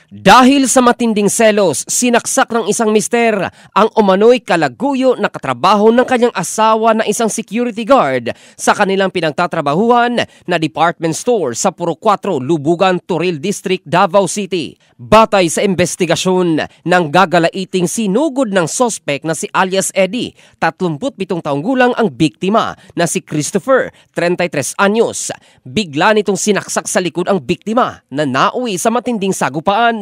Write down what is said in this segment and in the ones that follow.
Dahil sa matinding selos, sinaksak ng isang mister ang umano'y kalaguyo na katrabaho ng kanyang asawa na isang security guard sa kanilang pinagtatrabahuhan na department store sa Puro 4, Lubugan, Turil District, Davao City. Batay sa investigasyon ng gagalaiting sinugod ng sospek na si alias Eddie, 37 taong gulang ang biktima na si Christopher, 33 anyos. Bigla nitong sinaksak sa likod ang biktima na nauwi sa matinding sagupaan.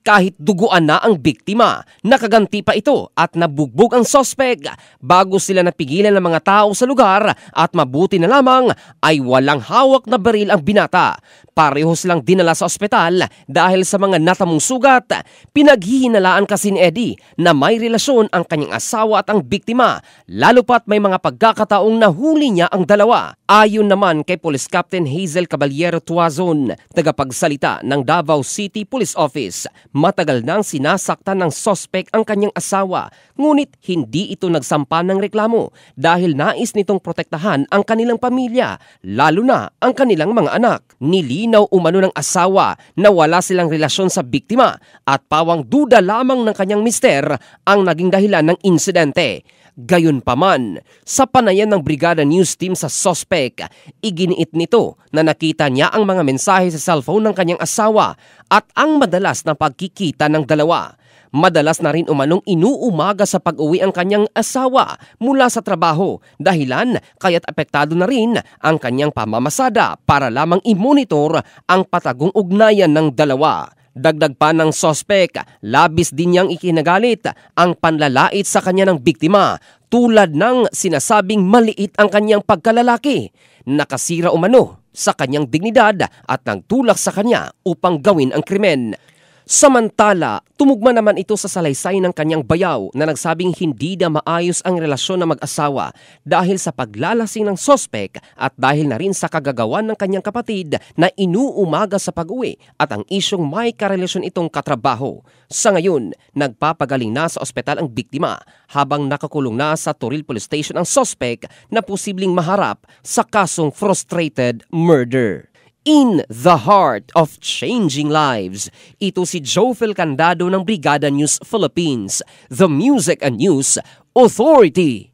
Kahit duguan na ang biktima, nakaganti pa ito at nabugbog ang sospek bago sila napigilan ng mga tao sa lugar at mabuti na lamang ay walang hawak na baril ang binata. Pareho silang dinala sa ospital dahil sa mga natamong sugat. Pinaghihinalaan kasi ni Eddie na may relasyon ang kanyang asawa at ang biktima, lalo pat may mga pagkakataong nahuli niya ang dalawa. Ayon naman kay Police Captain Hazel Caballero Tuazon, tagapagsalita ng Davao City Police Office, matagal nang sinasaktan ng sospek ang kanyang asawa, ngunit hindi ito nagsampa ng reklamo dahil nais nitong protektahan ang kanilang pamilya, lalo na ang kanilang mga anak. Nilinaw umano ng asawa na wala silang relasyon sa biktima at pawang duda lamang ng kanyang mister ang naging dahilan ng insidente. Gayunpaman, sa panayan ng Brigada News Team sa sospek, iginiit nito na nakita niya ang mga mensahe sa cellphone ng kanyang asawa at ang madalas na pagkikita ng dalawa. Madalas na rin umanong inuumaga sa pag-uwi ang kanyang asawa mula sa trabaho, dahilan kaya't apektado na rin ang kanyang pamamasada para lamang i-monitor ang patagong ugnayan ng dalawa. Dagdag pa ng sospek, labis din niyang ikinagalit ang panlalait sa kanya ng biktima tulad ng sinasabing maliit ang kanyang pagkalalaki. Nakasira umano sa kanyang dignidad at nagtulak sa kanya upang gawin ang krimen. Samantala, tumugma naman ito sa salaysay ng kanyang bayaw na nagsabing hindi na maayos ang relasyon ng mag-asawa dahil sa paglalasing ng sospek at dahil na rin sa kagagawan ng kanyang kapatid na inuumaga sa pag-uwi at ang isyong may karelasyon itong katrabaho. Sa ngayon, nagpapagaling na sa ospital ang biktima habang nakakulong na sa Turil Police Station ang sospek na posibleng maharap sa kasong frustrated murder. In the heart of changing lives, ito si Jofel Candado ng Brigada News Philippines, the Music and News Authority.